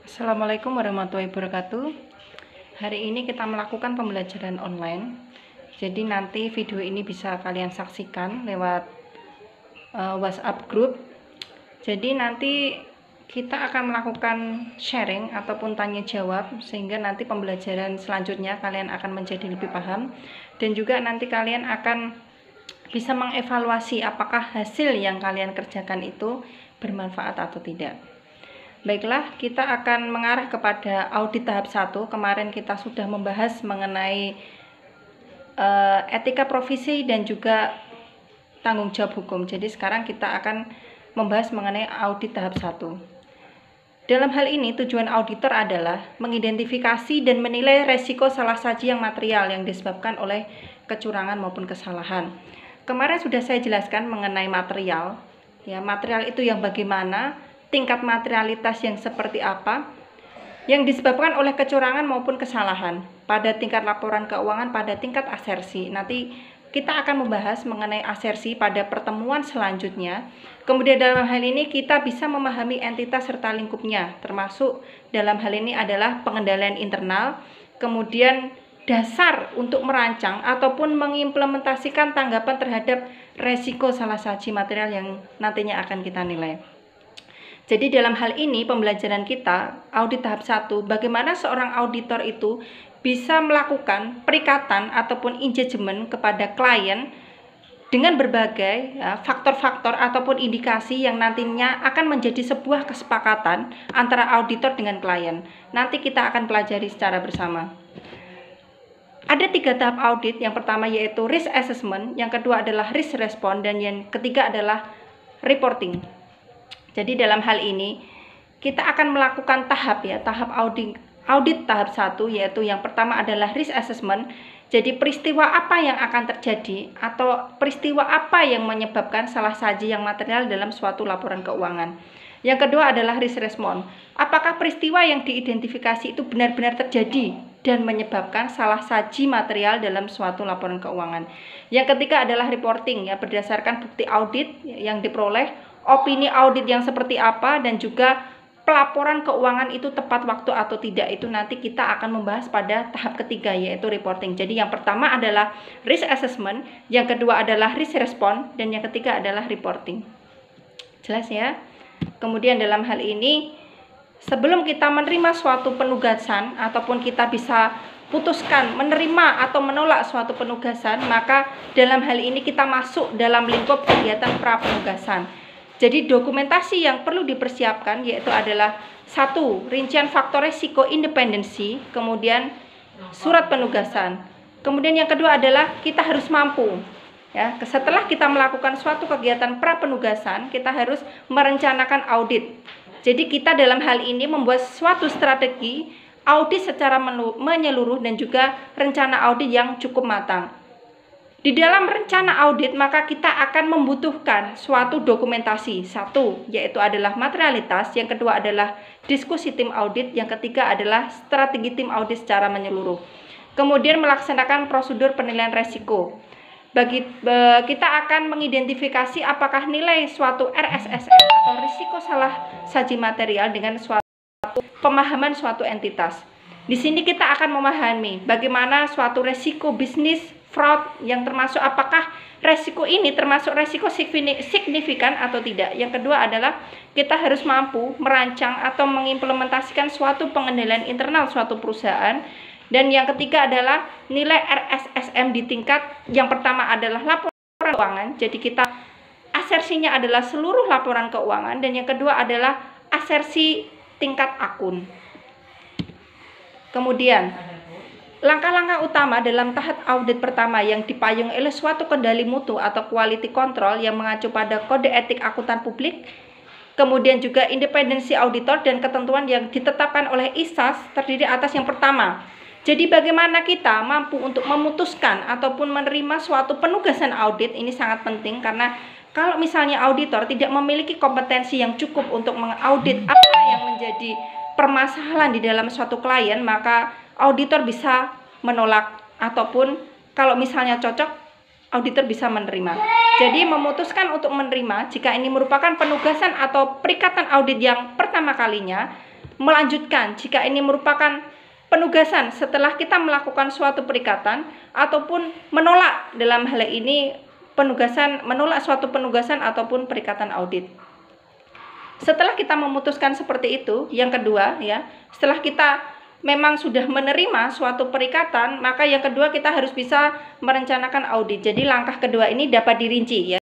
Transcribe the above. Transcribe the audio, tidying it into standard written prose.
Assalamualaikum warahmatullahi wabarakatuh. Hari ini kita melakukan pembelajaran online. Jadi nanti video ini bisa kalian saksikan lewat WhatsApp group. Jadi nanti kita akan melakukan sharing ataupun tanya jawab, sehingga nanti pembelajaran selanjutnya kalian akan menjadi lebih paham, dan juga nanti kalian akan bisa mengevaluasi apakah hasil yang kalian kerjakan itu bermanfaat atau tidak. Baiklah, kita akan mengarah kepada audit tahap 1. Kemarin kita sudah membahas mengenai etika profesi dan juga tanggung jawab hukum. Jadi sekarang kita akan membahas mengenai audit tahap 1. Dalam hal ini, tujuan auditor adalah mengidentifikasi dan menilai resiko salah saji yang material yang disebabkan oleh kecurangan maupun kesalahan. Kemarin sudah saya jelaskan mengenai material. Ya, material itu yang bagaimana, tingkat materialitas yang seperti apa, yang disebabkan oleh kecurangan maupun kesalahan pada tingkat laporan keuangan, pada tingkat asersi. Nanti kita akan membahas mengenai asersi pada pertemuan selanjutnya. Kemudian dalam hal ini kita bisa memahami entitas serta lingkupnya, termasuk dalam hal ini adalah pengendalian internal, kemudian dasar untuk merancang ataupun mengimplementasikan tanggapan terhadap resiko salah saji material yang nantinya akan kita nilai. Jadi dalam hal ini pembelajaran kita audit tahap 1, bagaimana seorang auditor itu bisa melakukan perikatan ataupun engagement kepada klien dengan berbagai faktor-faktor ataupun indikasi yang nantinya akan menjadi sebuah kesepakatan antara auditor dengan klien. Nanti kita akan pelajari secara bersama. Ada 3 tahap audit. Yang pertama yaitu risk assessment, yang kedua adalah risk response, dan yang ketiga adalah reporting. Jadi dalam hal ini kita akan melakukan tahap audit tahap 1, yaitu yang pertama adalah risk assessment. Jadi peristiwa apa yang akan terjadi atau peristiwa apa yang menyebabkan salah saji yang material dalam suatu laporan keuangan. Yang kedua adalah risk response. Apakah peristiwa yang diidentifikasi itu benar-benar terjadi dan menyebabkan salah saji material dalam suatu laporan keuangan. Yang ketiga adalah reporting, ya, berdasarkan bukti audit yang diperoleh, opini audit yang seperti apa, dan juga pelaporan keuangan itu tepat waktu atau tidak, itu nanti kita akan membahas pada tahap ketiga yaitu reporting. Jadi yang pertama adalah risk assessment, yang kedua adalah risk response, dan yang ketiga adalah reporting. Jelas ya? Kemudian dalam hal ini sebelum kita menerima suatu penugasan ataupun kita bisa putuskan menerima atau menolak suatu penugasan, maka dalam hal ini kita masuk dalam lingkup kegiatan pra penugasan. Jadi dokumentasi yang perlu dipersiapkan yaitu adalah 1. Rincian faktor risiko independensi, kemudian surat penugasan. Kemudian yang kedua adalah kita harus mampu, ya, setelah kita melakukan suatu kegiatan pra penugasan, kita harus merencanakan audit. Jadi kita dalam hal ini membuat suatu strategi audit secara menyeluruh dan juga rencana audit yang cukup matang. Di dalam rencana audit maka kita akan membutuhkan suatu dokumentasi. 1 yaitu adalah materialitas, yang kedua adalah diskusi tim audit, yang ketiga adalah strategi tim audit secara menyeluruh. Kemudian melaksanakan prosedur penilaian resiko. Kita akan mengidentifikasi apakah nilai suatu RSSM atau risiko salah saji material dengan suatu pemahaman suatu entitas. Di sini kita akan memahami bagaimana suatu resiko bisnis fraud yang termasuk apakah resiko ini termasuk resiko signifikan atau tidak. Yang kedua adalah kita harus mampu merancang atau mengimplementasikan suatu pengendalian internal suatu perusahaan. Dan yang ketiga adalah nilai RSSM di tingkat yang pertama adalah laporan keuangan. Jadi kita asersinya adalah seluruh laporan keuangan, dan yang kedua adalah asersi tingkat akun. Kemudian langkah-langkah utama dalam tahap audit pertama yang dipayung oleh suatu kendali mutu atau quality control yang mengacu pada kode etik akuntan publik, kemudian juga independensi auditor dan ketentuan yang ditetapkan oleh ISAS terdiri atas yang pertama. Jadi bagaimana kita mampu untuk memutuskan ataupun menerima suatu penugasan audit, ini sangat penting karena kalau misalnya auditor tidak memiliki kompetensi yang cukup untuk mengaudit apa yang menjadi permasalahan di dalam suatu klien, maka auditor bisa menolak ataupun kalau misalnya cocok, auditor bisa menerima. Jadi memutuskan untuk menerima jika ini merupakan penugasan atau perikatan audit yang pertama kalinya, melanjutkan jika ini merupakan penugasan setelah kita melakukan suatu perikatan, ataupun menolak dalam hal ini menolak suatu penugasan ataupun perikatan audit. Setelah kita memutuskan seperti itu, yang kedua ya, setelah kita memang sudah menerima suatu perikatan, maka yang kedua kita harus bisa merencanakan audit. Jadi langkah kedua ini dapat dirinci ya.